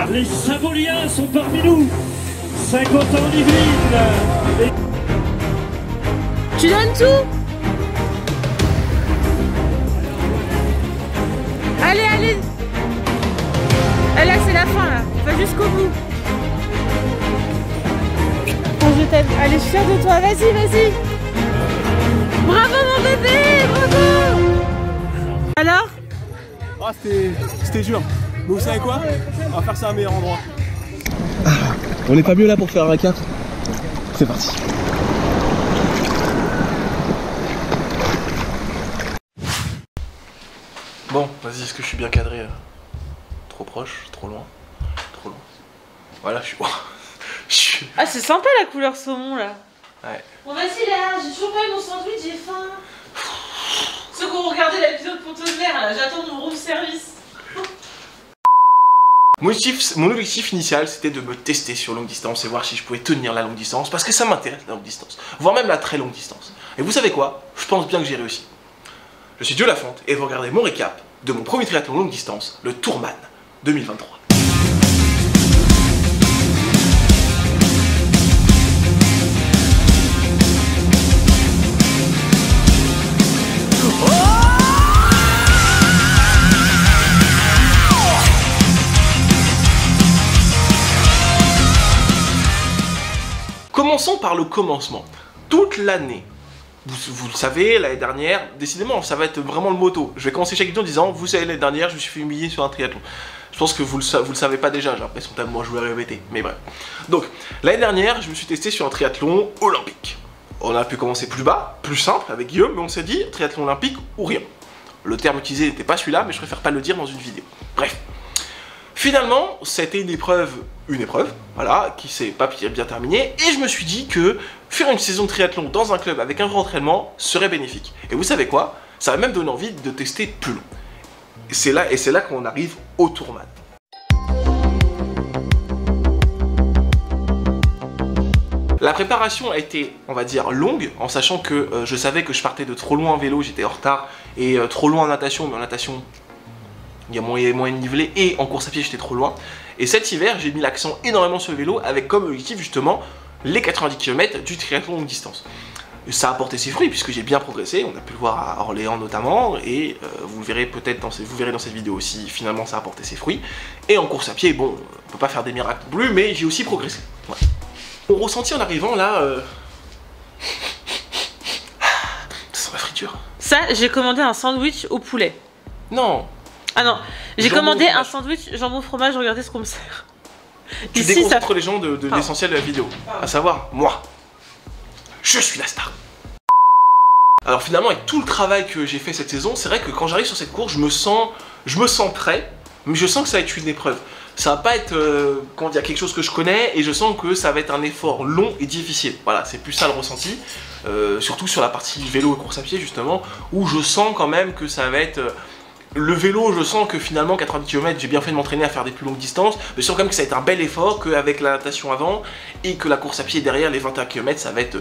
car les Symboliens sont parmi nous. 50 ans en Yvelines. Tu donnes tout? Allez, allez. Et là, c'est la fin, là. Va jusqu'au bout. Oh, je t'aime. Allez, je suis fière de toi. Vas-y, vas-y. Bravo, mon bébé. Bravo. Alors? Ah, c'était dur. Mais vous savez quoi? On va faire ça à un meilleur endroit. On n'est pas mieux là pour faire un 4. C'est parti. Bon, vas-y, est-ce que je suis bien cadré? Trop proche, trop loin, trop loin. Voilà, je suis... Ah, c'est sympa la couleur saumon là. Ouais. Bon, vas-y là, j'ai toujours pas eu mon sandwich, j'ai faim. Ceux qui ont regardé l'épisode Ponto de l'air là, j'attends mon room service. Mon objectif initial, c'était de me tester sur longue distance et voir si je pouvais tenir la longue distance, parce que ça m'intéresse la longue distance, voire même la très longue distance. Et vous savez quoi? Je pense bien que j'ai réussi. Je suis Dieu Lafonte et vous regardez mon récap de mon premier triathlon longue distance, le Tourman 2023. Commençons par le commencement. Toute l'année, vous le savez, l'année dernière, décidément, ça va être vraiment le motto. Je vais commencer chaque vidéo en disant, vous savez, l'année dernière, je me suis fait humilier sur un triathlon. Je pense que vous le savez pas déjà, j'ai l'impression tellement je voulais répéter, mais bref. Donc, l'année dernière, je me suis testé sur un triathlon olympique. On a pu commencer plus bas, plus simple, avec Guillaume, mais on s'est dit, triathlon olympique ou rien. Le terme utilisé n'était pas celui-là, mais je préfère pas le dire dans une vidéo. Bref. Finalement, c'était une épreuve, voilà, qui s'est pas bien terminée, et je me suis dit que faire une saison de triathlon dans un club avec un vrai entraînement serait bénéfique. Et vous savez quoi? Ça m'a même donné envie de tester plus long. Et c'est là qu'on arrive au Tourman. La préparation a été, on va dire, longue, en sachant que je savais que je partais de trop loin en vélo, j'étais en retard, et trop loin en natation, mais en natation, il y a moyen de niveler, et en course à pied j'étais trop loin. Et cet hiver j'ai mis l'accent énormément sur le vélo avec comme objectif justement les 90 km du triathlon longue distance. Et ça a porté ses fruits puisque j'ai bien progressé, on a pu le voir à Orléans notamment, et vous le verrez peut-être dans cette vidéo aussi, finalement ça a porté ses fruits. Et en course à pied, bon, on peut pas faire des miracles non plus, mais j'ai aussi progressé. Ouais. Mon ressenti en arrivant là, ça sent la friture. Ça, j'ai commandé un sandwich au poulet. Non. Ah non, j'ai commandé un sandwich jambon fromage, regardez ce qu'on me sert. Tu déconcentres les gens de l'essentiel de la vidéo, à savoir moi. Je suis la star. Alors finalement, avec tout le travail que j'ai fait cette saison, c'est vrai que quand j'arrive sur cette course, je me sens prêt, mais je sens que ça va être une épreuve. Ça va pas être comment dire, quelque chose que je connais, et je sens que ça va être un effort long et difficile. Voilà, c'est plus ça le ressenti, surtout sur la partie vélo et course à pied justement, où je sens quand même que ça va être... Le vélo, je sens que finalement 90 km, j'ai bien fait de m'entraîner à faire des plus longues distances, mais je sens quand même que ça va être un bel effort, qu'avec la natation avant, et que la course à pied derrière, les 21 km, ça va être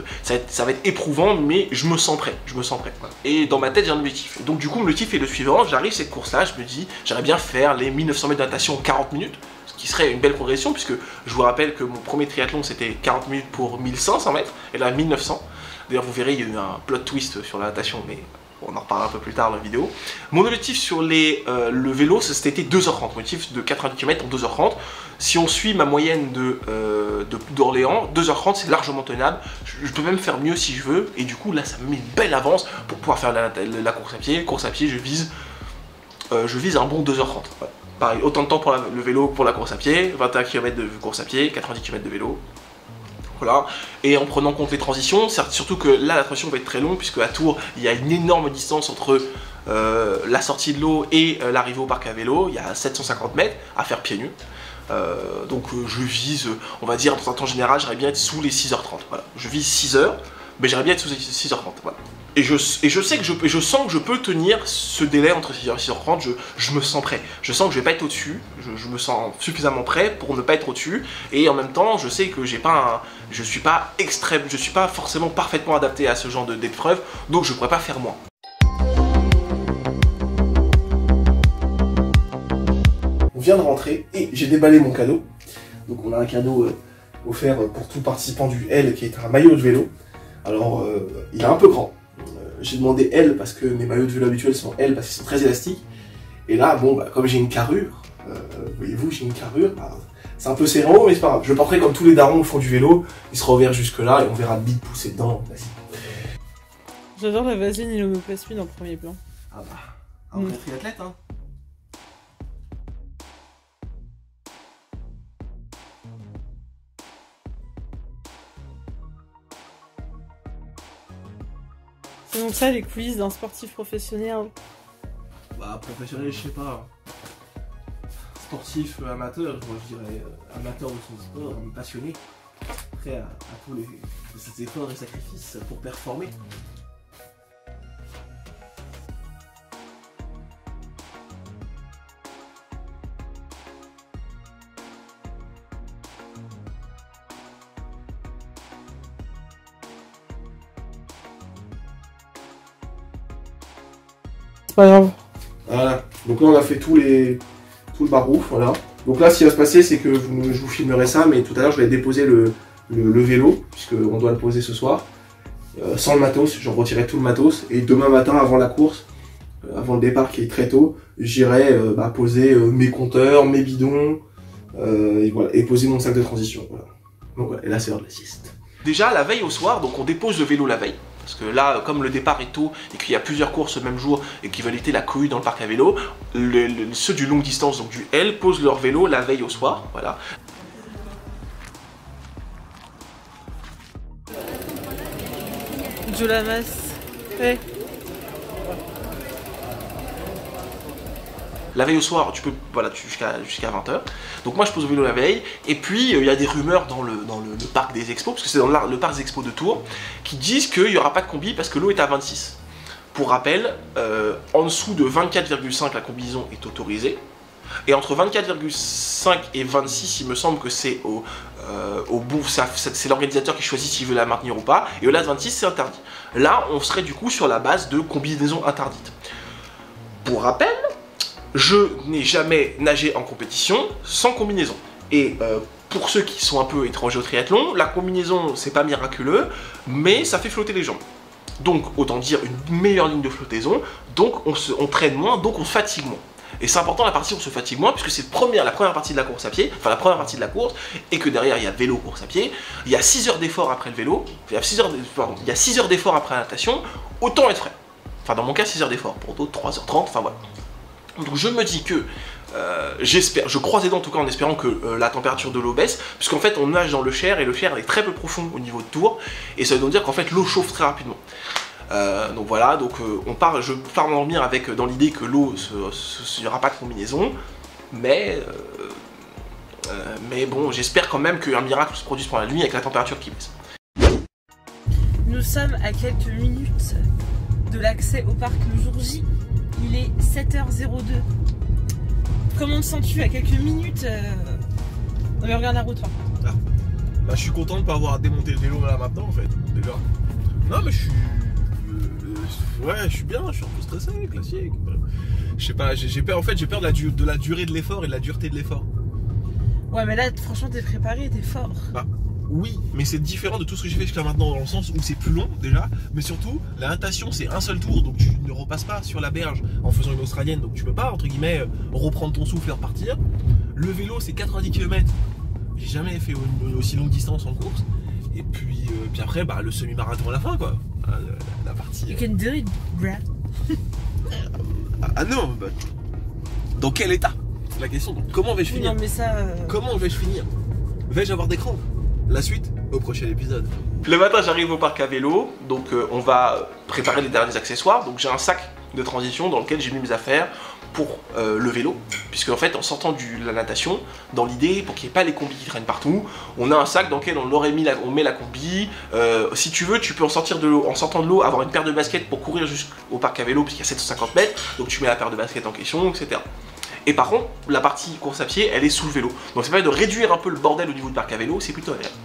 éprouvant, mais je me sens prêt, Voilà. Et dans ma tête, j'ai un objectif. Donc du coup, l'objectif est le suivant, j'arrive cette course-là, je me dis, j'aimerais bien faire les 1900 mètres de natation en 40 minutes, ce qui serait une belle progression, puisque je vous rappelle que mon premier triathlon, c'était 40 minutes pour 1500 mètres, et là 1900. D'ailleurs, vous verrez, il y a eu un plot twist sur la natation, mais... on en reparlera un peu plus tard dans la vidéo. Mon objectif sur le vélo, c'était 2h30. Mon objectif de 90 km en 2h30. Si on suit ma moyenne d'Orléans, 2h30 c'est largement tenable. Je peux même faire mieux si je veux. Et du coup là ça me met une belle avance pour pouvoir faire la course à pied. Course à pied je vise un bon 2h30. Ouais. Pareil, autant de temps pour le vélo pour la course à pied. 21 km de course à pied, 90 km de vélo. Voilà, et en prenant en compte les transitions, surtout que là la transition va être très longue puisque à Tours il y a une énorme distance entre la sortie de l'eau et l'arrivée au parc à vélo, il y a 750 mètres à faire pieds nus. Donc je vise, on va dire dans un temps général, j'aimerais bien être sous les 6h30, voilà. Je vise 6h, mais j'aimerais bien être sous les 6h30, voilà. Et je sais que je sens que je peux tenir ce délai entre 6h et 6h30, je me sens prêt. Je sens que je vais pas être au-dessus, je me sens suffisamment prêt pour ne pas être au-dessus. Et en même temps, je sais que je suis pas forcément parfaitement adapté à ce genre d'épreuve, donc je pourrais pas faire moins. vient de rentrer et j'ai déballé mon cadeau. Donc on a un cadeau offert pour tout participant du L qui est un maillot de vélo. Alors il est un peu grand. J'ai demandé L parce que mes maillots de vélo habituels sont L parce qu'ils sont très élastiques. Et là, bon, bah, comme j'ai une carrure, voyez-vous, j'ai une carrure, bah, c'est un peu serrant, mais c'est pas grave. Je le porterai comme tous les darons font du vélo. Il sera ouvert jusque là et on verra le bide pousser dedans. J'adore la vaseline et l'homoplasmine en premier plan. Ah bah, un vrai triathlète, hein. C'est donc ça les coulisses d'un sportif professionnel. Bah, professionnel, je sais pas. Sportif, amateur, je dirais amateur de son sport, passionné, prêt à tous ces efforts et sacrifices pour performer. C'est pas grave. Voilà, donc là on a fait tout le barouf, voilà. Donc là ce qui va se passer c'est que je vous filmerai ça, mais tout à l'heure je vais déposer le vélo, puisqu'on doit le poser ce soir. Sans le matos, j'en retirerai tout le matos, et demain matin avant la course, avant le départ qui est très tôt, j'irai poser mes compteurs, mes bidons, et voilà, et poser mon sac de transition, voilà. Donc voilà, et là c'est l'heure de la sieste. Déjà la veille au soir, donc on dépose le vélo la veille. Parce que là, comme le départ est tôt et qu'il y a plusieurs courses le même jour et qu'ils veulent éviter la cohue dans le parc à vélo, ceux du longue distance, donc du L, posent leur vélo la veille au soir. Voilà. Joe Lamas. Ouais. La veille au soir, tu peux, voilà, jusqu'à 20h. Donc moi je pose le vélo la veille, et puis il y a des rumeurs dans le parc des expos, parce que c'est dans le parc des expos de Tours, qui disent qu'il n'y aura pas de combi parce que l'eau est à 26. Pour rappel, en dessous de 24,5 la combinaison est autorisée, et entre 24,5 et 26, il me semble que c'est au bout, c'est l'organisateur qui choisit s'il veut la maintenir ou pas, et au-delà de 26 c'est interdit. Là on serait du coup sur la base de combinaison interdite. Pour rappel, je n'ai jamais nagé en compétition sans combinaison. Et pour ceux qui sont un peu étrangers au triathlon, la combinaison, c'est pas miraculeux, mais ça fait flotter les jambes. Donc, autant dire une meilleure ligne de flottaison, donc on traîne moins, donc on se fatigue moins. Et c'est important la partie où on se fatigue moins, puisque c'est la première partie de la course à pied, enfin la première partie de la course, et que derrière il y a vélo, course à pied, il y a 6 heures d'effort après le vélo, il y a 6 heures d'effort après la natation, autant être frais. Enfin dans mon cas 6 heures d'effort, pour d'autres 3h30, enfin voilà. Donc je me dis que, je croise les dents en tout cas en espérant que la température de l'eau baisse, puisqu'en fait on nage dans le Cher, et le Cher est très peu profond au niveau de Tours, et ça veut donc dire qu'en fait l'eau chauffe très rapidement. Donc voilà, donc je pars m'endormir avec dans l'idée que l'eau, il n'y aura pas de combinaison, mais bon, j'espère quand même qu'un miracle se produise pendant la nuit avec la température qui baisse. Nous sommes à quelques minutes de l'accès au parc le jour J. Il est 7h02. Comment te sens-tu à quelques minutes Non mais regarde la route. Ah. Bah, je suis content de ne pas avoir à démonter le vélo là maintenant en fait, déjà. Non mais je suis... ouais, je suis bien, je suis un peu stressé, classique. Je sais pas, j'ai peur, en fait j'ai peur de la durée de l'effort et de la dureté de l'effort. Ouais mais là franchement t'es préparé, t'es fort. Bah oui, mais c'est différent de tout ce que j'ai fait jusqu'à maintenant, dans le sens où c'est plus long déjà, mais surtout la natation c'est un seul tour, donc tu ne repasses pas sur la berge en faisant une australienne, donc tu peux pas entre guillemets reprendre ton souffle et repartir. Le vélo c'est 90 km, j'ai jamais fait une aussi longue distance en course, et puis après bah, le semi-marathon à la fin quoi, la partie... You can do it, bruh. Ah non, bah, dans quel état? C'est la question, donc comment vais-je finir? Non mais ça... Comment vais-je finir? Vais-je avoir des crampes? La suite au prochain épisode. Le matin j'arrive au parc à vélo, donc on va préparer les derniers accessoires. Donc j'ai un sac de transition dans lequel j'ai mis mes affaires pour le vélo, puisque en fait en sortant de la natation, dans l'idée pour qu'il n'y ait pas les combis qui traînent partout, on a un sac dans lequel on met la combi. Si tu veux, tu peux en sortir de l'eau, en sortant de l'eau, avoir une paire de baskets pour courir jusqu'au parc à vélo, puisqu'il y a 750 mètres, donc tu mets la paire de baskets en question, etc. Et par contre, la partie course à pied, elle est sous le vélo. Donc ça permet de réduire un peu le bordel au niveau du parc à vélo, c'est plutôt agréable.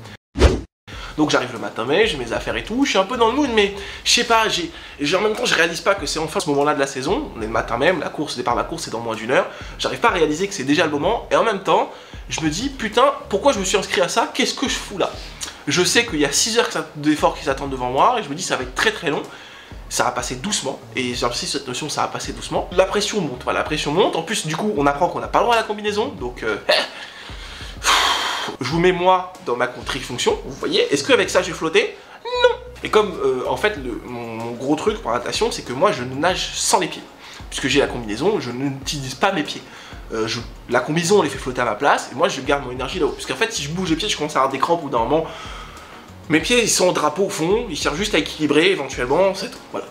Donc j'arrive le matin même, j'ai mes affaires et tout, je suis un peu dans le mood, mais je sais pas, en même temps je réalise pas que c'est enfin ce moment-là de la saison, on est le matin même, la course, le départ de la course c'est dans moins d'1 heure, j'arrive pas à réaliser que c'est déjà le moment, et en même temps, je me dis, putain, pourquoi je me suis inscrit à ça, qu'est-ce que je fous là? Je sais qu'il y a 6 heures d'efforts qui s'attendent devant moi, et je me dis ça va être très très long. Ça va passer doucement, et j'insiste cette notion, ça va passer doucement. La pression monte, voilà, la pression monte. En plus, du coup, on apprend qu'on n'a pas le droit à la combinaison, donc je vous mets moi dans ma trifonction, vous voyez. Est-ce qu'avec ça, j'ai flotté? Non. Et comme, en fait, mon gros truc pour la natation, c'est que moi, je nage sans les pieds. Puisque j'ai la combinaison, je n'utilise pas mes pieds. La combinaison, on les fait flotter à ma place, et moi, je garde mon énergie là-haut. Parce qu'en fait, si je bouge les pieds, je commence à avoir des crampes au bout d'un moment. Mes pieds, ils sont au drapeau au fond, ils servent juste à équilibrer éventuellement, c'est tout. Voilà.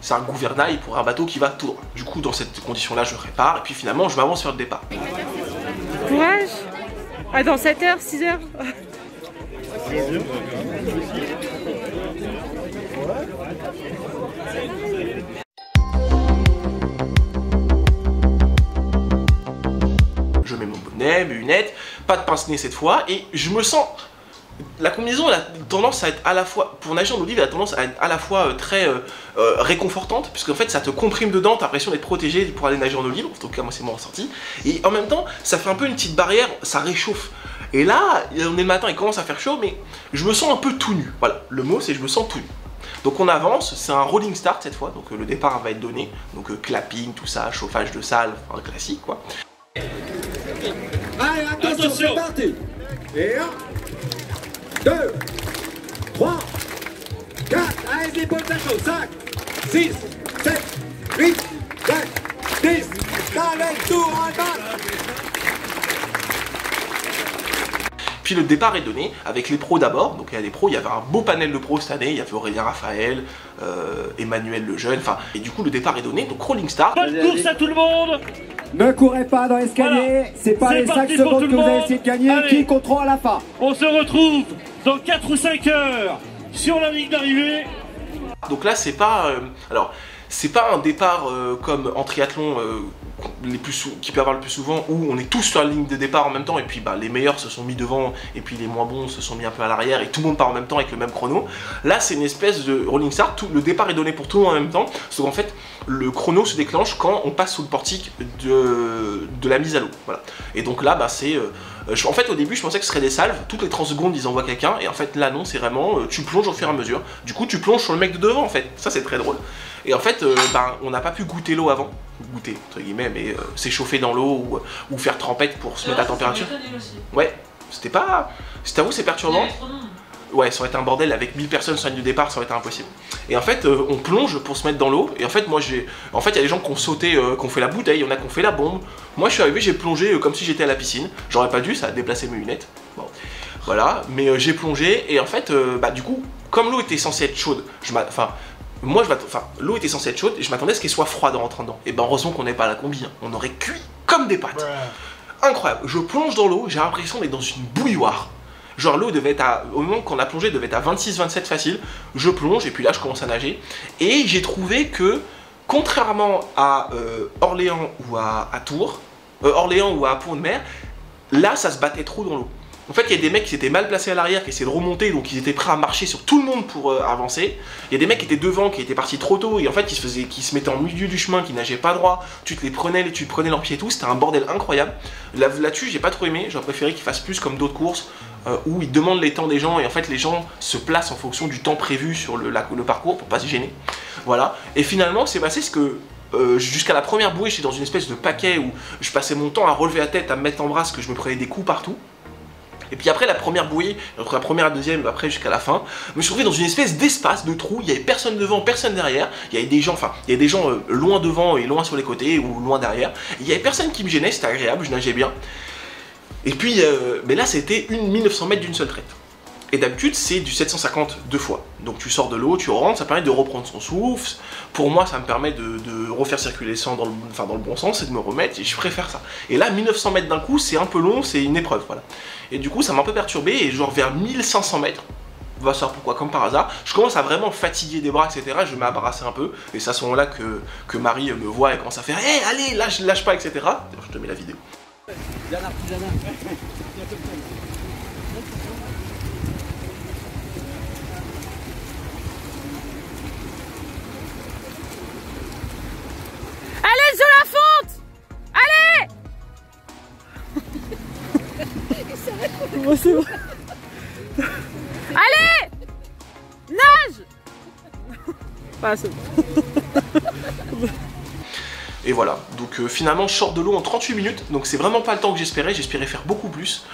C'est un gouvernail pour un bateau qui va tout droit. Du coup, dans cette condition-là, je répare, et puis finalement, je m'avance vers le départ. Courage! Ah, dans 7 heures, 6 heures? Je mets mon bonnet, mes lunettes, pas de pince-nez cette fois, et je me sens... La combinaison, elle a tendance à être à la fois, pour nager en eau vive, elle a tendance à être à la fois très réconfortante, puisqu'en fait ça te comprime dedans, t'as l'impression d'être protégé pour aller nager en eau libre, en tout cas moi c'est mon ressenti, et en même temps ça fait un peu une petite barrière, ça réchauffe. Et là, on est le matin, il commence à faire chaud, mais je me sens un peu tout nu, voilà, le mot c'est je me sens tout nu. Donc on avance, c'est un rolling start cette fois, donc le départ va être donné, donc clapping, tout ça, chauffage de salle, enfin classique quoi. Allez, attention, c'est parti. Et 1, 2, 3, 4, allez, les épaules d'achaud, 5, 6, 7, 8, 9, 10, allez, tour en bas. Puis le départ est donné avec les pros d'abord, donc il y a des pros, il y avait un beau panel de pros cette année, il y avait Aurélien Raphaël, Emmanuel Lejeune, enfin, et du coup le départ est donné, donc rolling start. Bonne course à tout le monde. Ne courez pas dans l'escalier, Voilà. c'est pas les 5 secondes que vous allez essayer de gagner qui compteront à la fin. On se retrouve dans 4 ou 5 heures sur la ligne d'arrivée. Donc là c'est pas, alors c'est pas un départ comme en triathlon qui peut avoir le plus souvent, où on est tous sur la ligne de départ en même temps, et puis bah, les meilleurs se sont mis devant, et puis les moins bons se sont mis un peu à l'arrière, et tout le monde part en même temps avec le même chrono. Là c'est une espèce de rolling start, le départ est donné pour tout le monde en même temps, sauf qu'en fait le chrono se déclenche quand on passe sous le portique de la mise à l'eau. Voilà. Et donc là bah, c'est... en fait au début je pensais que ce serait des salves, toutes les 30 secondes ils envoient quelqu'un, et en fait là non, c'est vraiment tu plonges au fur et à mesure. Du coup tu plonges sur le mec de devant en fait, ça c'est très drôle. Et en fait on n'a pas pu goûter l'eau avant, goûter entre guillemets, mais s'échauffer dans l'eau ou faire trempette pour se mettre à température. Ouais, c'était pas... Je t'avoue c'est perturbant. Ouais, ça aurait été un bordel avec 1000 personnes sur la ligne de départ, ça aurait été impossible. Et en fait, on plonge pour se mettre dans l'eau. Et en fait, moi, en fait, il y a des gens qui ont sauté, qui ont fait la bouteille, il y en a qui ont fait la bombe. Moi, je suis arrivé, j'ai plongé comme si j'étais à la piscine. J'aurais pas dû, ça a déplacé mes lunettes. Bon, voilà. Mais j'ai plongé et en fait, bah du coup, comme l'eau était censée être chaude, l'eau était censée être chaude et je m'attendais à ce qu'elle soit froide en rentrant dedans. Et ben heureusement qu'on n'est pas à la combi, hein. On aurait cuit comme des pâtes. Incroyable. Je plonge dans l'eau, j'ai l'impression d'être dans une bouilloire. Genre l'eau devait être au moment qu'on a plongé, devait être à 26-27 facile. Je plonge et puis là je commence à nager. Et j'ai trouvé que, contrairement à Orléans ou à Tours, Orléans ou à Pont-de-Mer, là ça se battait trop dans l'eau. En fait, il y a des mecs qui s'étaient mal placés à l'arrière, qui essayaient de remonter, donc ils étaient prêts à marcher sur tout le monde pour avancer. Il y a des mecs qui étaient devant, qui étaient partis trop tôt, et en fait, qui se mettaient en milieu du chemin, qui nageaient pas droit. Tu te les prenais, tu prenais leurs pieds et tout, c'était un bordel incroyable. Là-dessus, j'ai pas trop aimé, j'aurais préféré qu'ils fassent plus comme d'autres courses, où ils demandent les temps des gens, et en fait, les gens se placent en fonction du temps prévu sur le parcours, pour pas se gêner. Voilà. Et finalement, c'est passé ce que... jusqu'à la première bouée, j'étais dans une espèce de paquet où je passais mon temps à relever la tête, à me mettre en bras, parce que je me prenais des coups partout. Et puis après la première bouée, entre la première et la deuxième, après jusqu'à la fin, je me suis retrouvé dans une espèce d'espace, de trou, il y avait personne devant, personne derrière, il y avait des gens, loin devant et loin sur les côtés, ou loin derrière, il y avait personne qui me gênait, c'était agréable, je nageais bien. Et puis, mais là c'était 1900 mètres d'une seule traite. Et d'habitude c'est du 750 deux fois. Donc tu sors de l'eau, tu rentres, ça permet de reprendre son souffle. Pour moi ça me permet de refaire circuler le sang dans le bon sens et de me remettre, et je préfère ça. Et là 1900 mètres d'un coup c'est un peu long, c'est une épreuve, voilà. Et du coup ça m'a un peu perturbé, et genre vers 1500 mètres, on va savoir pourquoi, comme par hasard, je commence à vraiment fatiguer des bras, etc. Je m'embarrasser un peu, et c'est à ce moment-là que Marie me voit et commence à faire hey, allez, lâche pas, etc. Je te mets la vidéo. Moi c'est bon. Allez, nage. Pas c'est bon. Et voilà, donc finalement je sors de l'eau en 38 minutes, donc c'est vraiment pas le temps que j'espérais faire beaucoup plus.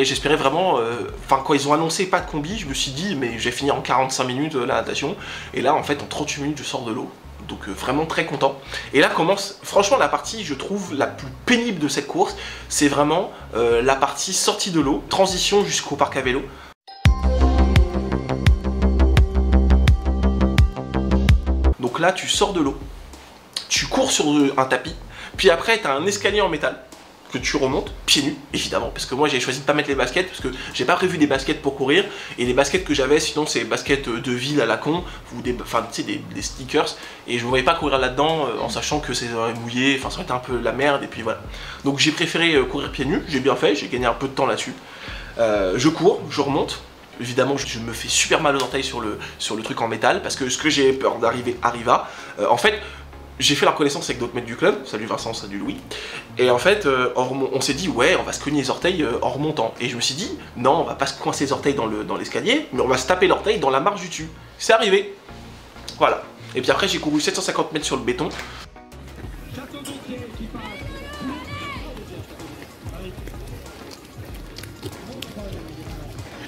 J'espérais vraiment, enfin quand ils ont annoncé pas de combi, je me suis dit mais je vais finir en 45 minutes la natation, et là en fait en 38 minutes je sors de l'eau, donc vraiment très content. Et là commence, franchement la partie je trouve la plus pénible de cette course, c'est vraiment la partie sortie de l'eau, transition jusqu'au parc à vélo. Donc là tu sors de l'eau, tu cours sur un tapis, puis après tu as un escalier en métal que tu remontes pieds nus, évidemment, parce que moi j'ai choisi de pas mettre les baskets, parce que j'ai pas prévu des baskets pour courir, et les baskets que j'avais, sinon c'est baskets de ville à la con, ou des, enfin, tu sais, des sneakers, et je ne voyais pas courir là-dedans en sachant que ça aurait mouillé, enfin ça aurait été un peu la merde, et puis voilà. Donc j'ai préféré courir pieds nus, j'ai bien fait, j'ai gagné un peu de temps là-dessus. Je cours, je remonte. Évidemment, je me fais super mal aux orteils sur le truc en métal, parce que ce que j'ai peur d'arriver arriva. En fait, j'ai fait la reconnaissance avec d'autres maîtres du club, salut Vincent, salut Louis, et en fait, on s'est dit, ouais, on va se cogner les orteils en remontant. Et je me suis dit, non, on va pas se coincer les orteils dans l'escalier, mais on va se taper l'orteil dans la marche du dessus. C'est arrivé. Voilà. Et puis après, j'ai couru 750 mètres sur le béton.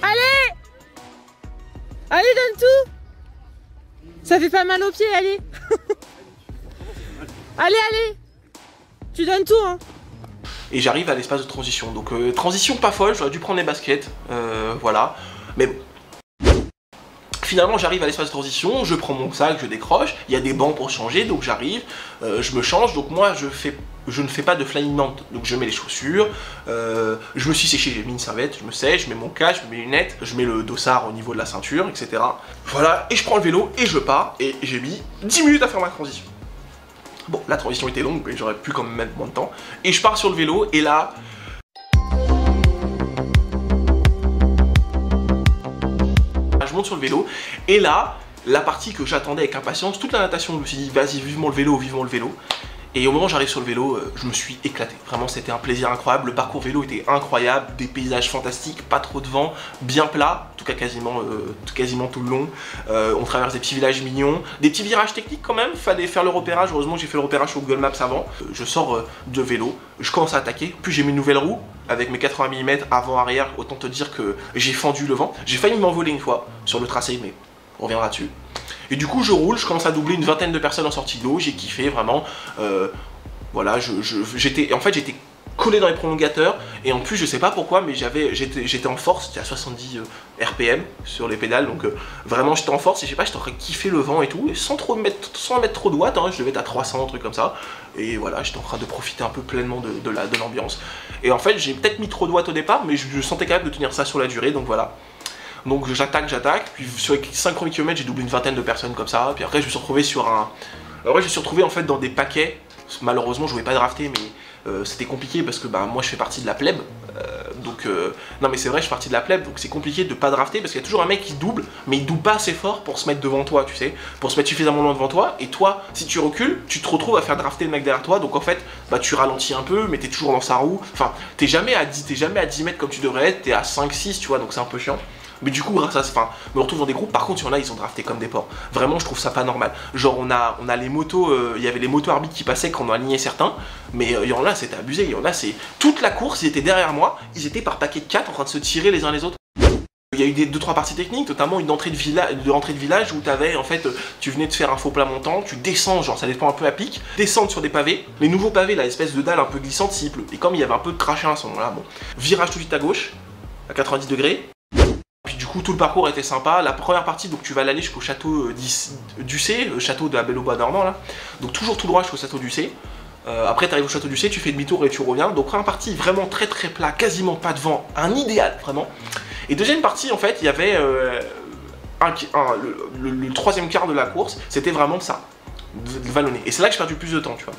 Allez! Allez, donne tout! Ça fait pas mal aux pieds, allez! Allez, allez! Tu donnes tout, hein! Et j'arrive à l'espace de transition. Donc, transition pas folle, j'aurais dû prendre les baskets. Voilà. Mais bon. Finalement, j'arrive à l'espace de transition, je prends mon sac, je décroche. Il y a des bancs pour changer, donc j'arrive. Je me change. Donc, moi, je ne fais pas de flying mount. Donc, je mets les chaussures. Je me suis séché, j'ai mis une serviette, je me sèche, je mets mon casque, je mets mes lunettes, je mets le dossard au niveau de la ceinture, etc. Voilà. Et je prends le vélo et je pars. Et j'ai mis 10 minutes à faire ma transition. Bon, la transition était longue, mais j'aurais pu quand même mettre moins de temps. Et je pars sur le vélo, et là... Je monte sur le vélo, et là, la partie que j'attendais avec impatience, toute la natation, je me suis dit, vas-y, vivement le vélo, vivement le vélo. Et au moment où j'arrive sur le vélo, je me suis éclaté. Vraiment, c'était un plaisir incroyable. Le parcours vélo était incroyable, des paysages fantastiques, pas trop de vent, bien plat, en tout cas quasiment tout le long. On traverse des petits villages mignons, des petits virages techniques quand même. Fallait faire le repérage. Heureusement, j'ai fait le repérage sur Google Maps avant. Je sors de vélo, je commence à attaquer. Puis j'ai mes nouvelles roues avec mes 80 mm avant-arrière. Autant te dire que j'ai fendu le vent. J'ai failli m'envoler une fois sur le tracé, mais on reviendra dessus. Et du coup je roule, je commence à doubler une vingtaine de personnes en sortie d'eau, j'ai kiffé vraiment. Voilà, j'étais collé dans les prolongateurs, et en plus je sais pas pourquoi, mais j'étais en force, j'étais à 70 RPM sur les pédales, donc vraiment j'étais en force, et je sais pas, j'étais en train de kiffer le vent et tout, et sans mettre trop de watts, hein, je devais être à 300, un truc comme ça, et voilà, j'étais en train de profiter un peu pleinement de l'ambiance. Et en fait j'ai peut-être mis trop de watts au départ, mais je sentais capable de tenir ça sur la durée, donc voilà. Donc j'attaque, puis sur les 5 premiers kilomètres j'ai doublé une vingtaine de personnes comme ça, puis après je me suis retrouvé sur un... Alors ouais, je me suis retrouvé en fait dans des paquets, malheureusement je ne pouvais pas drafter, mais c'était compliqué parce que bah, moi je fais partie de la plèbe, non mais c'est vrai, je fais partie de la plèbe, donc c'est compliqué de pas drafter parce qu'il y a toujours un mec qui double, mais il double pas assez fort pour se mettre devant toi, tu sais, pour se mettre suffisamment loin devant toi, et toi, si tu recules, tu te retrouves à faire drafter le mec derrière toi, donc en fait, bah tu ralentis un peu, mais t'es toujours dans sa roue, enfin, t'es jamais à 10 mètres comme tu devrais être, t'es à 5-6, tu vois, donc c'est un peu chiant. Mais du coup, grâce à ça, je me retrouve dans des groupes. Par contre, il y en a, ils sont draftés comme des porcs. Vraiment, je trouve ça pas normal. Genre, on a les motos, il y avait les motos arbitres qui passaient quand on alignait certains. Mais il y en a, c'était abusé. Il y en a, c'est toute la course, ils étaient derrière moi. Ils étaient par paquet de 4 en train de se tirer les uns les autres. Il y a eu 2-3 parties techniques, notamment une entrée de village où t'avais, en fait, tu venais de faire un faux plat montant, tu descends, genre ça dépend un peu à pic, descendre sur des pavés. Les nouveaux pavés, là, espèce de dalle un peu glissante s'il pleut. Et comme il y avait un peu de crachin à ce moment-là, bon, virage tout de suite à gauche, à 90 degrés. Puis du coup tout le parcours était sympa. La première partie, donc tu vas aller jusqu'au château d'Ussé, le château de la Belle au Bois dormant là. Donc toujours tout droit jusqu'au château d'Ussé. Après tu arrives au château d'Ussé, tu fais demi-tour et tu reviens. Donc première partie vraiment très plat, quasiment pas de vent, un idéal vraiment. Et deuxième partie en fait il y avait le troisième quart de la course, c'était vraiment ça, de vallonner. Et c'est là que j'ai perdu plus de temps, tu vois.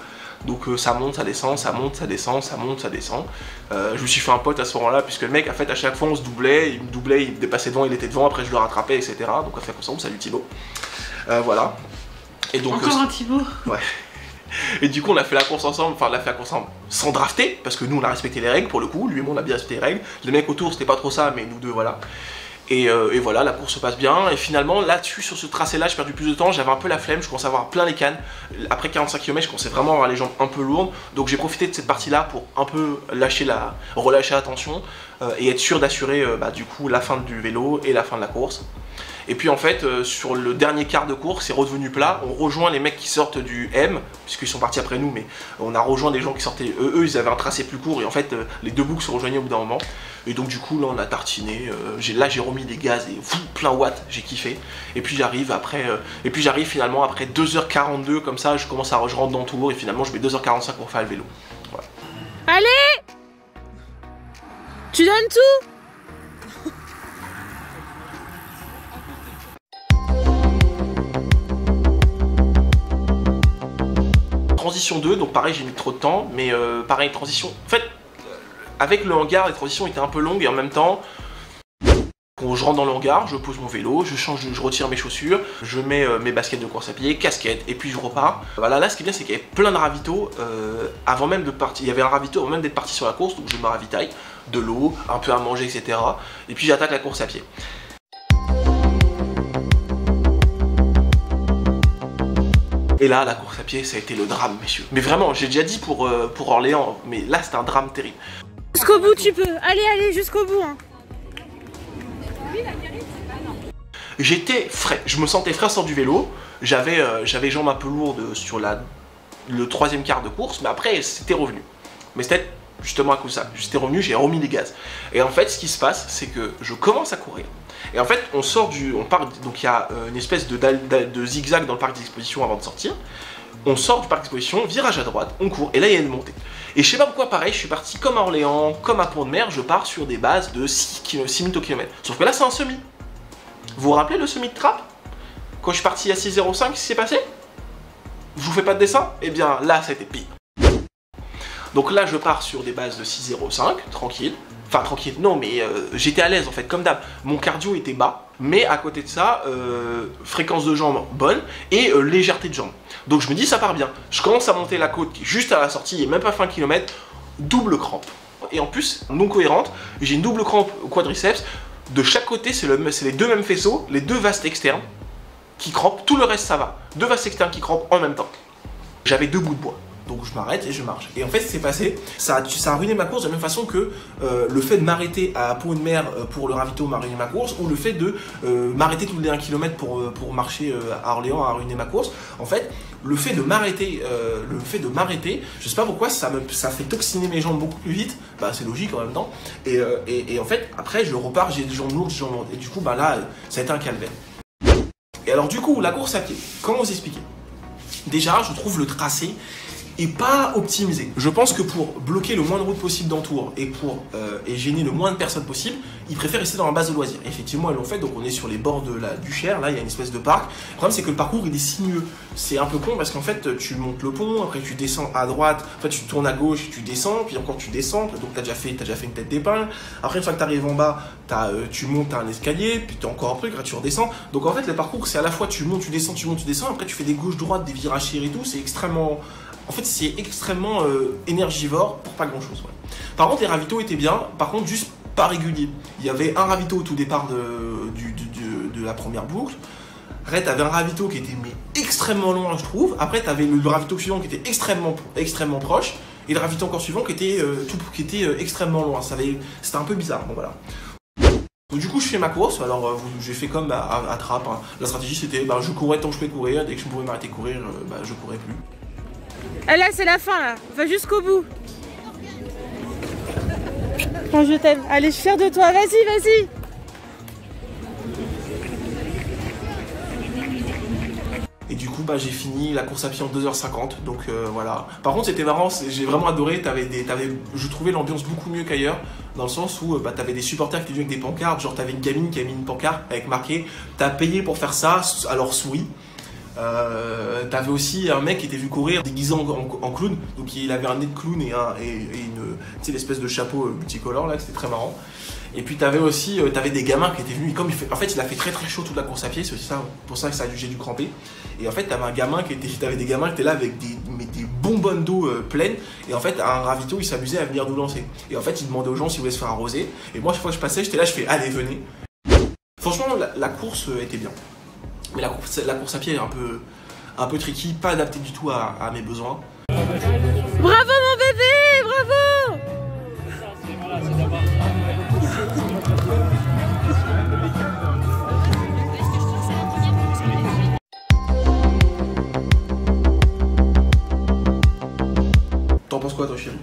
Donc ça monte, ça descend, ça monte, ça descend, ça monte, ça descend. Je me suis fait un pote à ce moment-là, puisque le mec, en fait, à chaque fois on se doublait, il me doublait, il me dépassait devant, il était devant, après je le rattrapais, etc. Donc on fait comme ça, salut Thibaut. Voilà. Et donc, encore un Thibaut. Ouais. Et du coup, on a fait la course ensemble, enfin, on a fait la course ensemble sans drafter, parce que nous, on a respecté les règles pour le coup. Lui et moi, on a bien respecté les règles. Les mecs autour, c'était pas trop ça, mais nous deux, voilà. Et voilà, la course se passe bien. Et finalement, là-dessus, sur ce tracé-là, j'ai perdu plus de temps. J'avais un peu la flemme, je commençais à avoir plein les cannes. Après 45 km, je commençais vraiment à avoir les jambes un peu lourdes. Donc j'ai profité de cette partie-là pour un peu relâcher la tension et être sûr d'assurer du coup la fin du vélo et la fin de la course. Et puis en fait, sur le dernier quart de course, c'est redevenu plat. On rejoint les mecs qui sortent du M, puisqu'ils sont partis après nous, mais on a rejoint des gens qui sortaient. Eux, ils avaient un tracé plus court, et en fait, les deux boucles se rejoignaient au bout d'un moment. Et donc du coup, là, on a tartiné. Là, j'ai remis des gaz et plein watt, j'ai kiffé. Et puis j'arrive finalement après 2h42, comme ça, je rentre dans le tour, et finalement, je mets 2h45 pour faire le vélo. Voilà. Allez! Tu donnes tout? Transition 2, donc pareil, j'ai mis trop de temps, mais pareil, transition. En fait, avec le hangar, les transitions étaient un peu longues et en même temps, quand je rentre dans le hangar, je pose mon vélo, je retire mes chaussures, je mets mes baskets de course à pied, casquette, et puis je repars. Voilà, là, ce qui est bien, c'est qu'il y avait plein de ravitaux avant même de partir. Il y avait un ravito avant même d'être parti sur la course, donc je me ravitaille, de l'eau, un peu à manger, etc. Et puis j'attaque la course à pied. Et là, la course à pied, ça a été le drame, messieurs. Mais vraiment, j'ai déjà dit pour Orléans, mais là, c'était un drame terrible. Jusqu'au bout, tu peux. Allez, jusqu'au bout. Hein. J'étais frais, je me sentais frais sur du vélo. J'avais jambes un peu lourdes sur le troisième quart de course, mais après, c'était revenu. Mais c'était justement à cause de ça. J'étais revenu, j'ai remis les gaz. Et en fait, ce qui se passe, c'est que je commence à courir. Et en fait, donc il y a une espèce de zigzag dans le parc d'exposition avant de sortir. On sort du parc d'exposition, virage à droite, on court, et là il y a une montée. Et je sais pas pourquoi, pareil, je suis parti comme à Orléans, comme à Pont-de-Mer, je pars sur des bases de 6 minutes au kilomètre. Sauf que là, c'est un semi. Vous vous rappelez le semi de trappe? Quand je suis parti à 6,05, qu'est-ce qui s'est passé? Je vous fais pas de dessin? Eh bien, là, ça a été pire. Donc là, je pars sur des bases de 6,05, tranquille. Enfin, tranquille, non, mais j'étais à l'aise en fait, comme d'hab. Mon cardio était bas, mais à côté de ça, fréquence de jambes bonne et légèreté de jambes. Donc je me dis, ça part bien. Je commence à monter la côte qui est juste à la sortie, et même pas fin kilomètre, double crampe. Et en plus, non cohérente, j'ai une double crampe au quadriceps. De chaque côté, c'est les deux mêmes faisceaux, les deux vastes externes qui crampent. Tout le reste, ça va. Deux vastes externes qui crampent en même temps. J'avais 2 bouts de bois. Donc je m'arrête et je marche. Et en fait, ce qui s'est passé, ça a ruiné ma course de la même façon que le fait de m'arrêter à Pont-de-Mer pour le ravito m'a ruiné ma course, ou le fait de m'arrêter tous les 1 km pour marcher à Orléans a ruiné ma course. En fait, le fait de m'arrêter, je sais pas pourquoi, ça fait toxiner mes jambes beaucoup plus vite. Bah c'est logique en même temps. Et en fait, après je repars, j'ai des jambes lourdes, des jambes lourdes. Et du coup, bah là, ça a été un calvaire. Et alors du coup, la course à pied, comment vous expliquer? Déjà, je trouve le tracé et pas optimisé. Je pense que pour bloquer le moins de routes possible d'entour et gêner le moins de personnes possible, ils préfèrent rester dans la base de loisirs. Effectivement, ils l'ont fait, donc on est sur les bords du Cher, là il y a une espèce de parc. Le problème c'est que le parcours il est sinueux. C'est un peu con parce qu'en fait tu montes le pont, après tu descends à droite, en fait tu tournes à gauche, tu descends, puis encore tu descends, donc t'as déjà fait une tête d'épingle. Après une fois que tu arrives en bas, tu montes à un escalier, puis t'as encore un truc, après tu redescends. Donc en fait le parcours c'est à la fois tu montes, tu descends, après tu fais des gauches-droites, des virages serrés et tout, c'est extrêmement... En fait, c'est extrêmement énergivore pour pas grand chose. Ouais. Par contre, les ravitaux étaient bien, par contre, juste pas réguliers. Il y avait un ravito au tout départ de la première boucle. Après, t'avais un ravito qui était extrêmement loin, je trouve. Après, t'avais le ravito suivant qui était extrêmement proche. Et le ravito encore suivant qui était extrêmement loin. C'était un peu bizarre. Bon, voilà. Donc, du coup, je fais ma course. Alors, j'ai fait comme à trappe. Hein. La stratégie, c'était je courais tant que je pouvais courir. Dès que je pouvais m'arrêter de courir, je courais plus. Ah là c'est la fin là, va jusqu'au bout. Oh, je t'aime, allez je suis fière de toi, vas-y. Et du coup j'ai fini la course à pied en 2h50, donc voilà. Par contre c'était marrant, j'ai vraiment adoré, je trouvais l'ambiance beaucoup mieux qu'ailleurs, dans le sens où t'avais des supporters qui étaient venus avec des pancartes, genre t'avais une gamine qui a mis une pancarte avec marqué « T'as payé pour faire ça, alors souris ». T'avais aussi un mec qui était vu courir déguisé en clown, donc il avait un nez de clown et une, tu sais, l'espèce de chapeau multicolore là, c'était très marrant. Et puis t'avais aussi des gamins qui étaient venus, comme en fait il a fait très très chaud toute la course à pied, c'est aussi ça, pour ça que j'ai dû cramper. Et en fait t'avais des gamins qui étaient là avec des bonbonnes d'eau pleines, et en fait à un ravito ils s'amusaient à venir nous lancer. Et en fait ils demandaient aux gens s'ils voulaient se faire arroser, et moi chaque fois que je passais j'étais là, je fais allez venez. Franchement la course était bien, mais la course à pied est un peu tricky, pas adaptée du tout à mes besoins. Bravo mon bébé, bravo! T'en penses quoi toi chérie?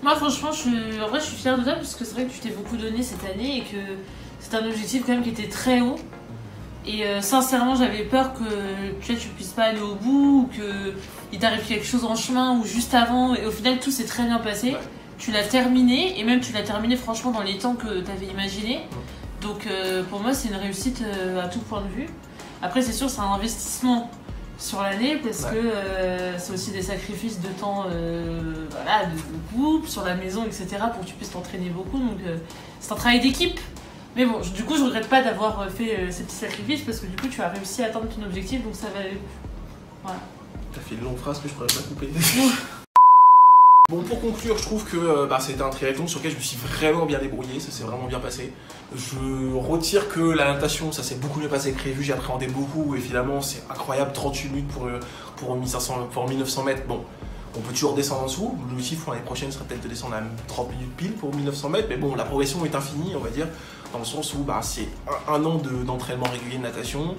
Moi franchement je suis fière de toi parce que c'est vrai que tu t'es beaucoup donné cette année et que c'est un objectif quand même qui était très haut. Et sincèrement j'avais peur que tu puisses pas aller au bout ou qu'il t'arrive quelque chose en chemin ou juste avant, et au final tout s'est très bien passé. Ouais. Tu l'as terminé, et même tu l'as terminé franchement dans les temps que tu avais imaginé. Donc pour moi c'est une réussite à tout point de vue. Après c'est sûr c'est un investissement sur l'année parce que c'est aussi des sacrifices de temps voilà, de couple, sur la maison, etc. pour que tu puisses t'entraîner beaucoup. Donc c'est un travail d'équipe. Mais bon, du coup je regrette pas d'avoir fait ces petits sacrifices parce que du coup tu as réussi à atteindre ton objectif, donc ça va. Voilà. T'as fait une longue phrase que je pourrais pas couper. Bon, pour conclure, je trouve que c'était un triathlon sur lequel je me suis vraiment bien débrouillé, ça s'est vraiment bien passé. Je retire que la natation, ça s'est beaucoup mieux passé que prévu, j'ai appréhendé beaucoup et finalement c'est incroyable, 38 minutes pour 1900 mètres. Bon, on peut toujours descendre en dessous, l'objectif pour l'année prochaine serait peut-être de descendre à 30 minutes pile pour 1900 mètres, mais bon, la progression est infinie, on va dire, dans le sens où c'est un an d'entraînement régulier de natation.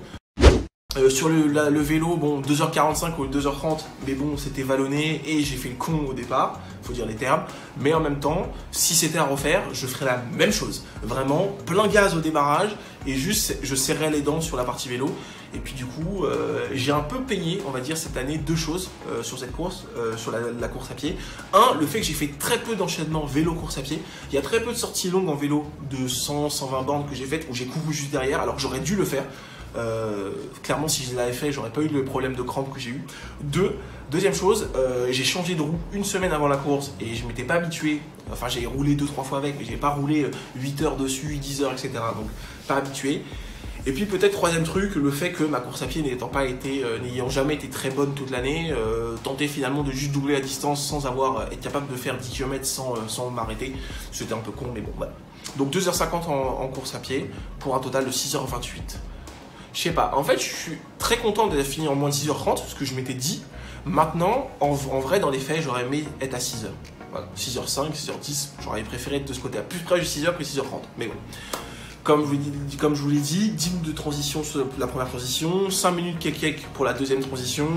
Sur le vélo, bon, 2h45 ou 2h30, mais bon, c'était vallonné et j'ai fait le con au départ, faut dire les termes. Mais en même temps, si c'était à refaire, je ferais la même chose. Vraiment, plein gaz au démarrage et juste, je serrais les dents sur la partie vélo. Et puis du coup, j'ai un peu payé, on va dire, cette année deux choses sur cette course, sur la course à pied. Un, le fait que j'ai fait très peu d'enchaînement vélo-course à pied. Il y a très peu de sorties longues en vélo de 100-120 bornes que j'ai faites où j'ai couru juste derrière, alors que j'aurais dû le faire. Clairement si je l'avais fait j'aurais pas eu le problème de crampes que j'ai eu. Deuxième chose, j'ai changé de roue une semaine avant la course et je m'étais pas habitué, enfin j'ai roulé 2-3 fois avec mais j'ai pas roulé 8 heures dessus, 10 heures etc, donc pas habitué. Et puis peut-être troisième truc, le fait que ma course à pied n'ayant jamais été très bonne toute l'année, tenter finalement de juste doubler la distance sans être capable de faire 10 km sans m'arrêter, c'était un peu con mais bon voilà. Donc 2h50 en course à pied pour un total de 6h28. Je sais pas, en fait je suis très content d'être fini en moins de 6h30, ce que je m'étais dit. Maintenant, en vrai, dans les faits, j'aurais aimé être à 6h. Voilà, 6h05, 6h10, j'aurais préféré être de ce côté à plus près de 6h que 6h30. Mais bon, comme je vous l'ai dit, 10 minutes de transition sur la première transition, 5 minutes cake pour la deuxième transition,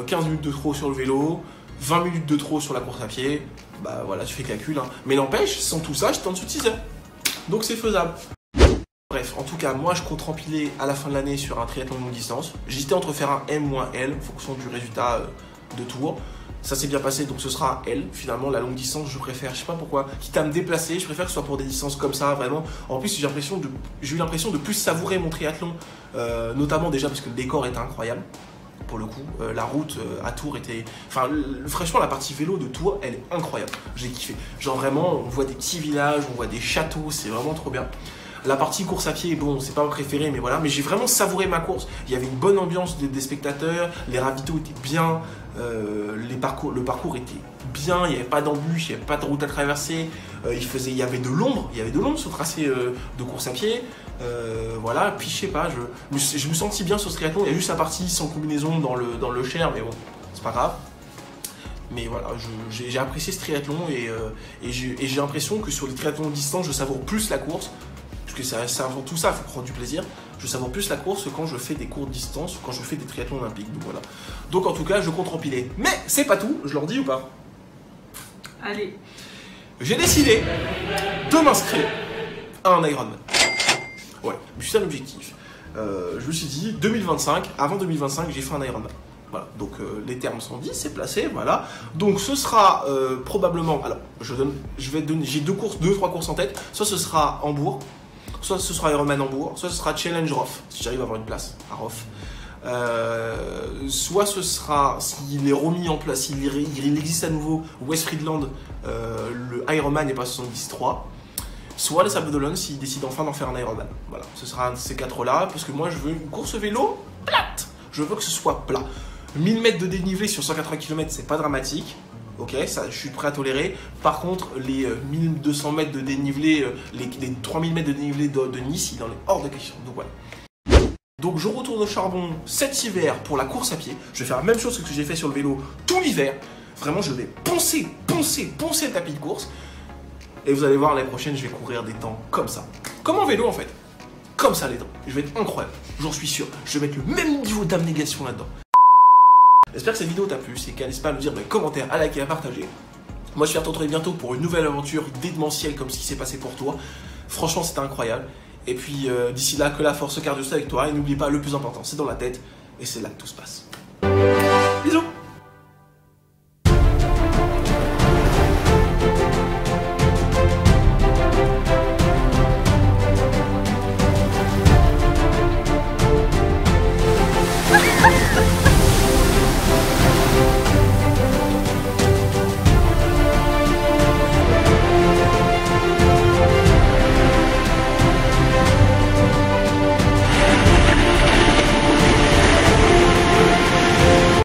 15 minutes de trop sur le vélo, 20 minutes de trop sur la course à pied. Bah voilà, tu fais calcul. Hein. Mais n'empêche, sans tout ça, j'étais en dessous de 6h. Donc c'est faisable. Bref, en tout cas, moi je compte empiler à la fin de l'année sur un triathlon de longue distance. J'hésitais entre faire un M ou un L en fonction du résultat de tour. Ça s'est bien passé, donc ce sera un L. Finalement, la longue distance, je préfère, je sais pas pourquoi, quitte à me déplacer, je préfère que ce soit pour des distances comme ça, vraiment. En plus, j'ai eu l'impression de plus savourer mon triathlon, notamment déjà parce que le décor était incroyable. Pour le coup, la route à Tours était... Enfin, franchement, la partie vélo de Tours, elle est incroyable. J'ai kiffé. Genre vraiment, on voit des petits villages, on voit des châteaux, c'est vraiment trop bien. La partie course à pied, bon, c'est pas mon préféré, mais voilà. Mais j'ai vraiment savouré ma course. Il y avait une bonne ambiance des spectateurs, les ravitaux étaient bien, le parcours était bien, il n'y avait pas d'embûches, il n'y avait pas de route à traverser, il y avait de l'ombre sur le tracé de course à pied. Voilà, puis je sais pas, je me sentis bien sur ce triathlon. Il y a juste la partie sans combinaison dans le Cher, mais bon, c'est pas grave. Mais voilà, j'ai apprécié ce triathlon et j'ai l'impression que sur les triathlons de distance, je savoure plus la course. Parce que c'est avant tout ça, il faut prendre du plaisir. Je savoure plus la course que quand je fais des courtes distances ou quand je fais des triathlons olympiques. Donc voilà. Donc en tout cas, je compte empiler. Mais c'est pas tout, je leur dis ou pas? Allez. J'ai décidé de m'inscrire à un Ironman. Ouais, c'est un objectif. Je me suis dit, 2025, avant 2025, j'ai fait un Ironman. Voilà, donc les termes sont dits, c'est placé, voilà. Donc ce sera probablement, alors j'ai deux ou trois courses en tête. Soit ce sera Hambourg, soit ce sera Ironman Hambourg, soit ce sera Challenge Roth, si j'arrive à avoir une place à Roth. Soit ce sera, s'il est remis en place, s'il existe à nouveau West Friedland, le Ironman et pas 73, soit les Sables d'Olonne s'ils décident enfin d'en faire un Ironman. Voilà, ce sera un de ces 4-là, parce que moi je veux une course vélo plate. Je veux que ce soit plat. 1000 mètres de dénivelé sur 180 km, c'est pas dramatique. Ok, ça je suis prêt à tolérer. Par contre, les 1200 mètres de dénivelé, les 3000 mètres de dénivelé de Nice, il en est hors de question. Donc voilà. Donc je retourne au charbon cet hiver pour la course à pied. Je vais faire la même chose que ce que j'ai fait sur le vélo tout l'hiver. Vraiment, je vais poncer le tapis de course. Et vous allez voir, l'année prochaine, je vais courir des temps comme ça. Comme en vélo en fait. Comme ça les temps. Je vais être incroyable. J'en suis sûr. Je vais mettre le même niveau d'abnégation là-dedans. J'espère que cette vidéo t'a plu. N'hésite pas à me dire dans les commentaires, à liker, à partager. Moi je vais te retrouver bientôt pour une nouvelle aventure démentielle comme ce qui s'est passé pour toi. Franchement, c'était incroyable. Et puis d'ici là, que la force cardio soit avec toi. Et n'oublie pas, le plus important, c'est dans la tête. Et c'est là que tout se passe. Bisous.